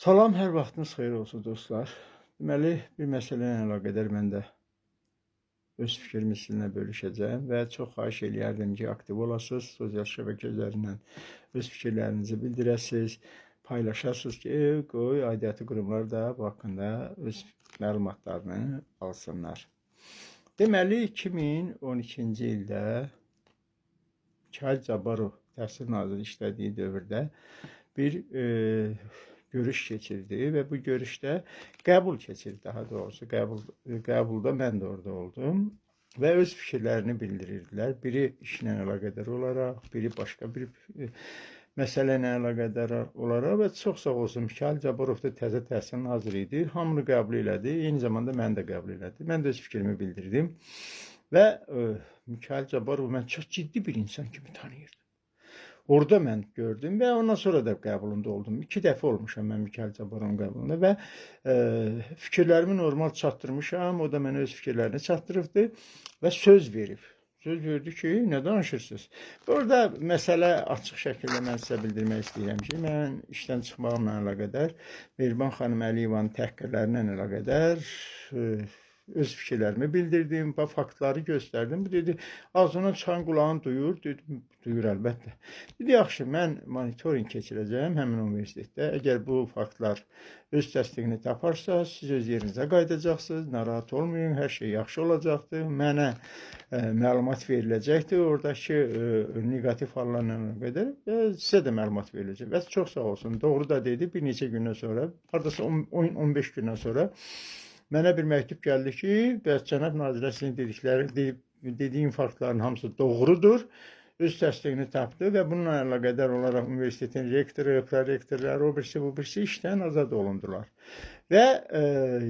Salam, hər vaxtınız xeyir olsun dostlar. Deməli, bir məsələ ilə əlaqədar mən də öz fikrimi sizinlə bölüşəcəyim və çox xahiş eləyərdim ki, aktiv olasınız, sosial şəbəkə üzərindən öz fikirlərinizi bildirəsiniz, paylaşasınız ki, qoy aidiyyatı qurumlar da bu haqqında öz məlumatlarını alsınlar. Deməli, 2012-ci ildə Mikayıl Cabbarov Təhsil Naziri işlədiyi dövrdə bir görüş keçirdi və bu görüşdə qəbul keçirdi, daha doğrusu qəbulda mən də orada oldum və öz fikirlərini bildirirdilər. Biri işlə əlaqədar olaraq, biri başqa bir məsələ ilə əlaqədar olaraq və çox sağ olsun Mikayıl Cabbarov da təzə təhsil naziri idi. Hamını qəbul elədi, eyni zamanda məni də qəbul elədi. Mən də öz fikrimi bildirdim və Mikayıl Cabbarov mən çox ciddi bir insan kimi tanıyırdım. Orada mən gördüm və ondan sonra da qəbulunda oldum. 2 dəfə olmuşam mən Mikayıl Cabbarovun qəbulunda və fikirlərimi normal çatdırmışam. O da mənə öz fikirlərini çatdırıbdı və söz verib. Söz verdi ki, nə danışırsınız? Burada məsələ açıq şəkildə mən sizə bildirmək istəyirəm ki, mən işdən çıxmağımla əlaqədar, Mehriban xanım Əliyevanın təhqirlərlə əlaqədar öz fikirlərimi bildirdim, faktları göstərdim. Bu dedi, ağzından çıxan qulağın duyur, dedim, duyur əlbəttə. Dedi, yaxşı, mən monitoring keçirəcəyim həmin universitetdə. Əgər bu faktlar öz təsdiqini taparsa, siz öz yerinizə qayıdacaqsınız, narahat olmayın, hər şey yaxşı olacaqdır. Mənə məlumat veriləcəkdir, oradakı negativ hallarla qədər sizə də məlumat veriləcək. Və çox sağ olsun, doğru da dedi, bir neçə gündən sonra, haradasa 10-15 gündən sonra mənə bir məktub gəldi ki, bəs cənab nazirəsinin dediyim faktların hamısı doğrudur, öz təsdiqini tapdı və bununla əlaqədar olaraq universitetin rektoru, prorektorları, o birisi, bu birisi işdən azad olundular. Və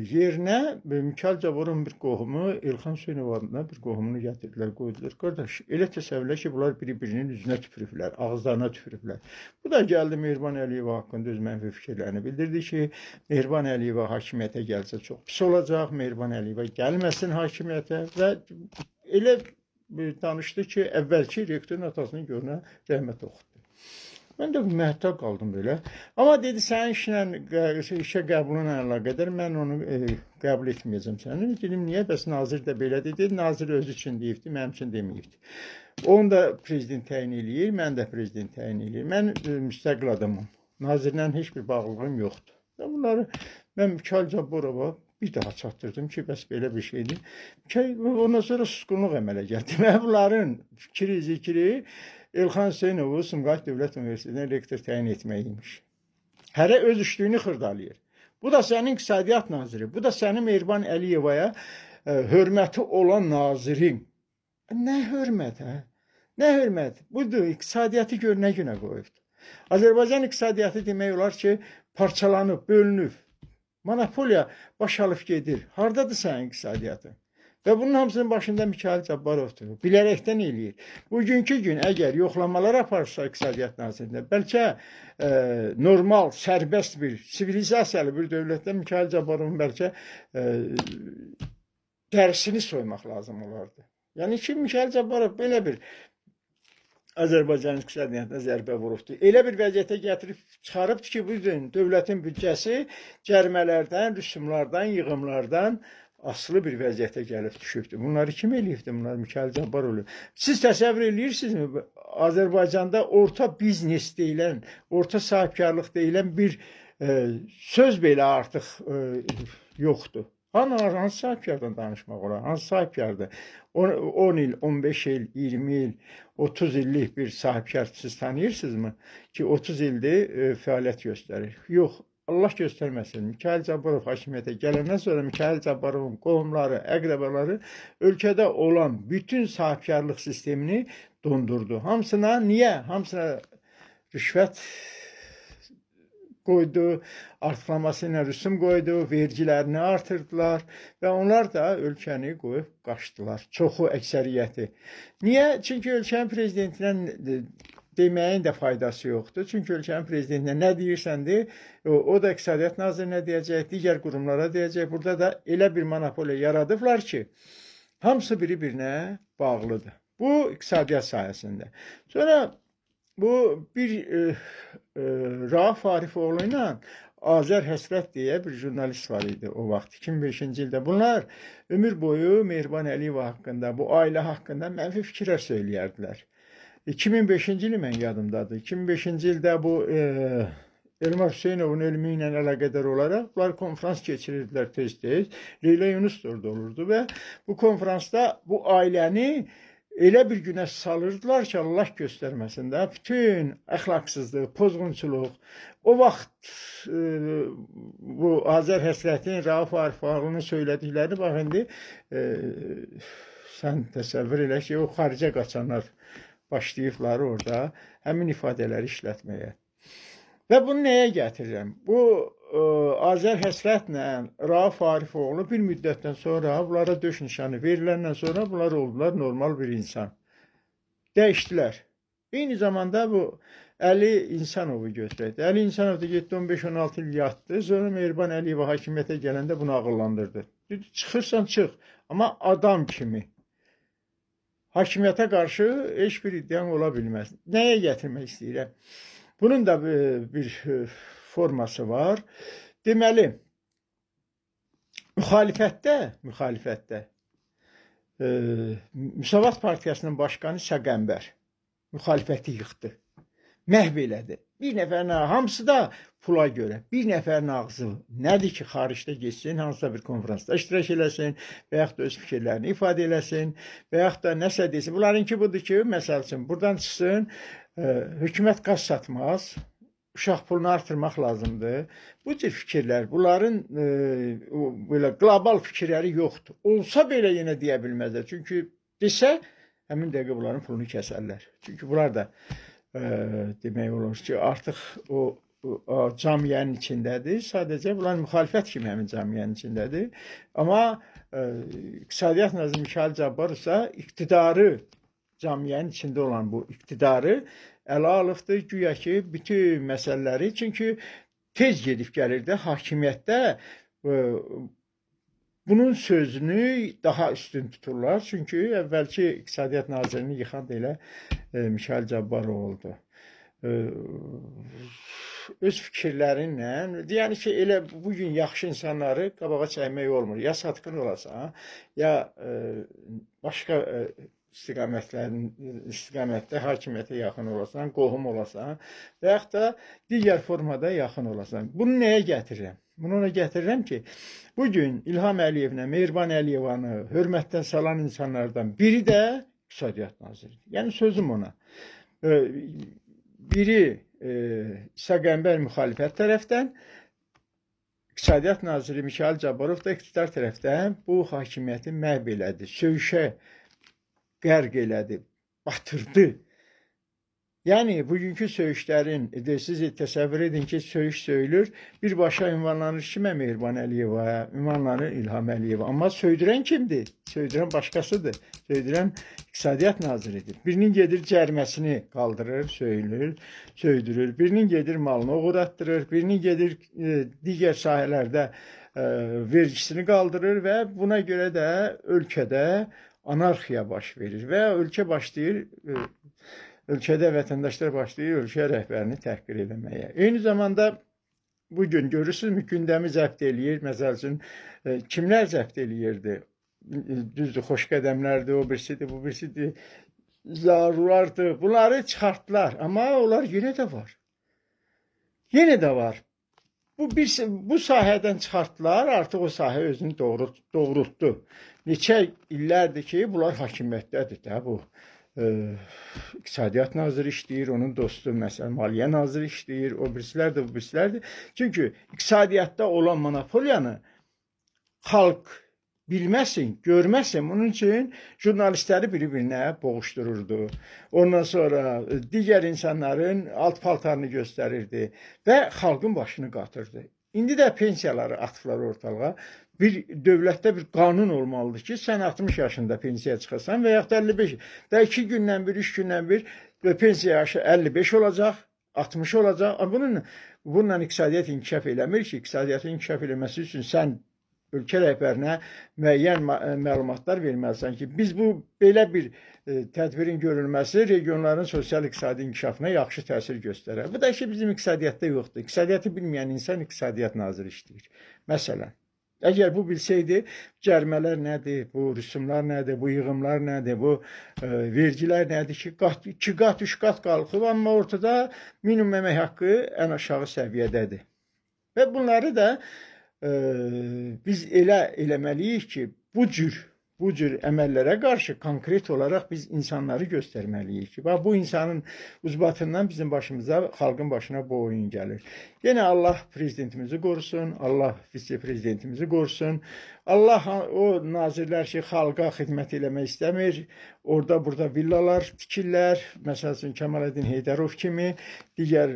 yerinə Mikayıl Cabbarovun bir qohumu, Elxan Hüseynov adına bir qohumunu gətirdilər, qoydular. Qardaş, elə təsəvvürlə ki, bunlar biri-birinin üzünə tüpürüblər, ağızlarına tüpürüblər. Bu da gəldi Mehriban Əliyeva haqqında öz mənfi fikirlərini bildirdi ki, Mehriban Əliyeva hakimiyyətə gəlsə çox pis olacaq, Mehriban Əliyeva gəlməsin hakimiyyətə və elə danışdı ki, əvvəlki rektorun atasının görünə rəhmət oxutdu. Mən də məhtəl qaldım belə. Amma dedi, sənin işə qəbuluna əlaqədar mən onu qəbul etməyəcəm səni. Dedim, niyə? Bəs nazir də belə dedi. Nazir özü üçün deyibdi, mənim üçün deməyibdi. Onu da prezident təyin eləyir, mən də prezident təyin eləyir. Mən müstəqil adamım. Nazirlə heç bir bağlılığım yoxdur. Bunları mən Mikayıl Cabbarova bir daha çatdırdım ki, bəs belə bir şeydir. Ondan sonra susqunluq əmələ gəldi. Mən bunların fikri, zikri Elxan Hüseynovu Sumqayıt Dövlət Universitetinin rektor təyin etməyiymiş. Hərə öz işliyini xırdalayır. Bu da sənin iqtisadiyyat naziri, bu da sənin Mehriban Əliyevaya hörməti olan nazirin. Nə hörmət, hə? Nə hörmət? Budur, iqtisadiyyatı gör nə günə qoyubdur. Azərbaycan iqtisadiyyatı demək olar ki, parçalanıb, bölünüb. Monopoliya baş alıb gedir. Hardadır sənin iqtisadiyyatın? Və bunun hamısının başında Mikayıl Cabbarovdur. Bilərəkdən eləyir. Bugünkü gün əgər yoxlamalar aparsa iqtisadiyyat nazirində, bəlkə normal, sərbəst bir, sivilizasiyalı bir dövlətdə Mikayıl Cabbarovun bəlkə dərisini soymaq lazım olardı. Yəni ki, Mikayıl Cabbarov belə bir Azərbaycan iqtisadiyyatına zərbə vurubdur. Elə bir vəziyyətə gətirib çıxarıbdır ki, bu gün dövlətin büdcəsi cərimələrdən, rüsumlardan, yığımlardan asılı bir vəziyyətə gəlib düşübdür. Bunları kim eləyibdir? Bunlar Mikayıl Cabbarov. Siz təsəvvür eləyirsinizmi? Azərbaycanda orta biznes deyilən, orta sahibkarlıq deyilən bir söz belə artıq yoxdur. Hansı sahibkardan danışmaq olar? Hansı sahibkardır? 10 il, 15 il, 20 il, 30 illik bir sahibkar siz tanıyırsınızmı? Ki 30 ildir fəaliyyət göstərir. Yox, Allah göstərməsin. Mikayıl Cabbarov hakimiyyətə gələndən sonra Mikayıl Cabbarovun qohumları, əqrəbaları ölkədə olan bütün sahibkarlıq sistemini dondurdu. Hamısına niyə? Hamısına rüşvət qoydu, artırlaması ilə rüsum qoydu, vergilərini artırdılar və onlar da ölkəni qoyub qaçdılar. Çoxu, əksəriyyəti. Niyə? Çünki ölkənin prezidentinə deməyin də faydası yoxdur. Çünki ölkənin prezidentinə nə deyirsən de, o da iqtisadiyyat nazirinə deyəcək, digər qurumlara deyəcək. Burada da elə bir monopoliya yaradıblar ki, hamısı biri-birinə bağlıdır. Bu iqtisadiyyat sayəsində. Sonra bu bir Rauf Arifoğlu ilə Azər Həsrət deyə bir jurnalist var idi o vaxt 2005-ci ildə. Bunlar ömür boyu Mehriban Əliyeva haqqında, bu ailə haqqında mənfi fikirlər söyləyərdilər. 2005-ci il mən yadımdadır. 2005-ci ildə bu Elmar Hüseynovun ölümü ilə əlaqədar olaraq bunlar konferans keçirirdilər tez-tez. Leyla Yunus da orada olurdu və bu konferansda bu ailəni elə bir günə salırdılar ki, Allah göstərməsin də, bütün əxlaqsızlıq, pozğunçuluq, o vaxt bu Azər Həsrətin, Rauf Arifağlının söylədiklərini, bax, indi sən təsəvvür elə ki, o xaricə qaçanlar başlayıblar orada həmin ifadələri işlətməyə. Və bunu nəyə gətirirəm? Bu Azər Həsrətlə Rauf Arifoğlu bir müddətdən sonra bunlara döş nişanı veriləndən sonra bunlar oldular normal bir insan. Dəyişdilər. Eyni zamanda bu Əli İnsanovu götürək. Əli İnsanov da getdi 15-16 il yatdı. Sonra Mehriban Əliyeva hakimiyyətə gələndə bunu ağıllandırdı. Dedi, çıxırsan çıx. Amma adam kimi. Hakimiyyətə qarşı heç bir iddian ola bilməz. Nəyə gətirmək istəyirəm? Bunun da bir forması var. Deməli, müxalifətdə Müsavat Partiyasının başkanı Səqəmbər müxalifəti yıxdı. Məhv elədi. Bir nəfərin hamısı da pula görə. Bir nəfərin ağzı nədir ki, xaricdə geçsin, hansısa bir konferansda iştirak eləsin və yaxud da öz fikirlərini ifadə eləsin və yaxud da nəsə desin. Bunlarınki budur ki, məsəl üçün, buradan çıxsın, hökumət qaz satmaz, uşaq pulunu artırmaq lazımdır. Bu cür fikirlər, bunların belə qlobal fikirləri yoxdur. Olsa belə yenə deyə bilməzlər. Çünki desə, həmin dəqiqə bunların pulunu kəsərlər. Çünki bunlar da demək olur ki, artıq o camiyyənin içindədir. Sadəcə bunlar müxalifət kimi həmin camiyyənin içindədir. Amma İqtisadiyyat naziri Mikayıl Cabbarov isə iqtidarı, camiyyənin içində olan bu iqtidarı ələ alıbdır. Güya ki, bütün məsələləri, çünki tez gedib gəlirdi hakimiyyətdə bunun sözünü daha üstün tuturlar. Çünki əvvəlki İqtisadiyyat nazirini yıxan da elə Mikayıl Cabbarov oldu. Öz fikirlərinlə, yəni ki, elə bugün yaxşı insanları qabağa çəkmək olmur. Ya satqın olasan, ya başqa istiqamətdə hakimiyyətə yaxın olasan, qohum olasan və yaxud da digər formada yaxın olasan. Bunu nəyə gətirirəm? Bunu ona gətirirəm ki, bugün İlham Əliyevlə Mehriban Əliyevanı hörmətdən salan insanlardan biri də İqtisadiyyat naziridir. Yəni sözüm ona. Biri Səqəmbər müxalifət tərəfdən, İqtisadiyyat naziri Mikayıl Cabbarov da iqtidar tərəfdən bu hakimiyyəti məhv elədi, söyüşə qərq elədi, batırdı. Yəni, bugünkü söyüşlərin, siz təsəvvür edin ki, söyüş söyülür, birbaşa ünvanlanır kimə? Mehriban Əliyevaya, ünvanlanır İlham Əliyeva. Amma söydürən kimdir? Söydürən başqasıdır. Söydürən İqtisadiyyat naziridir. Birinin gedir cəriməsini qaldırır, söydürür. Birinin gedir malını oğurlatdırır. Birinin gedir digər sahələrdə vergisini qaldırır və buna görə də ölkədə anarxiya baş verir və ölkə başlayır, ölkədə vətəndaşlar başlayır ölkə rəhbərini təhqir eləməyə. Eyni zamanda bugün görürsünüzmü, gündəmi zəbt eləyir, məsəl üçün, kimlər zəbt eləyirdi? Düzdür, Xoşqədəmlərdir, o birisidir, bu birisidir, Zarulardır, bunları çıxartdılar, amma onlar yenə də var. Yenə də var. Bu sahədən çıxartdılar, artıq o sahə özünü doğrultdu. Neçə illərdir ki, bunlar hakimiyyətdədir də bu. İqtisadiyyat naziri işləyir, onun dostu məsələn Maliyyə naziri işləyir, o birisilər də bu birislərdir. Çünki iqtisadiyyatda olan monopoliyanı xalq bilməsin, görməsin. Bunun üçün jurnalistləri bir-birinə boğuşdururdu. Ondan sonra digər insanların alt paltarını göstərirdi və xalqın başını qatırdı. İndi də pensiyaları atıblar ortalığa. Dövlətdə bir qanun olmalıdır ki, sən 60 yaşında pensiyaya çıxasan və yaxud 55. Da 2 gündən bir, 3 gündən bir pensiya yaşı 55 olacaq, 60 olacaq. Bununla iqtisadiyyat inkişaf eləmir ki, iqtisadiyyatın inkişaf eləməsi üçün sən ölkə rəhbərinə müəyyən məlumatlar verməlisən ki, biz bu belə bir tədbirin görülməsi regionların sosial-iqtisadi inkişafına yaxşı təsir göstərər. Bu da ki, bizim iqtisadiyyatda yoxdur. İqtisadiyyatı bilməyən insan iqtisadiyyat naziri işləyir. Məsələn, əgər bu bilsəydi, cərimələr nədir, bu rüsumlar nədir, bu yığımlar nədir, bu vergilər nədir ki, 2 qat, 3 qat qalxıb, amma ortada minimum əmək haqqı ən aşağı səviyyədədir. Və bunları da biz elə eləməliyik ki, bu cür əməllərə qarşı konkret olaraq biz insanları göstərməliyik ki, bu insanın ucbatından bizim başımıza, xalqın başına bu oyun gəlir. Yenə Allah prezidentimizi qorusun, Allah vitse-prezidentimizi qorusun. Allah o nazirlər ki, xalqa xidmət eləmək istəmir, orada-burada villalar tikirlər, məsəl üçün Kəmaləddin Heydərov kimi, digər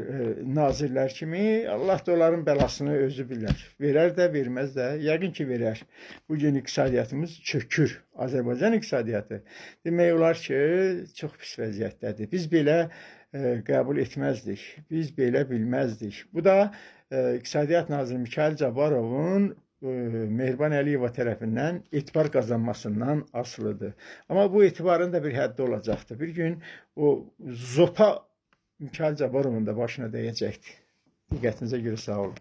nazirlər kimi, Allah da onların bəlasını özü bilər. Verər də, verməz də, yəqin ki, verər. Bugün iqtisadiyyatımız çökür, Azərbaycan iqtisadiyyatı. Demək olar ki, çox pis vəziyyətdədir. Biz belə qəbul etməzdik, biz belə bilməzdik. Bu da İqtisadiyyat Naziri Mikayıl Cabbarovun Mehriban Əliyeva tərəfindən etibar qazanmasından asılıdır. Amma bu etibarın da bir həddi olacaqdır. Bir gün o zopa Mikayıl Cabbarovun da başına dəyəcəkdir. Diqqətinizə görə sağ olun.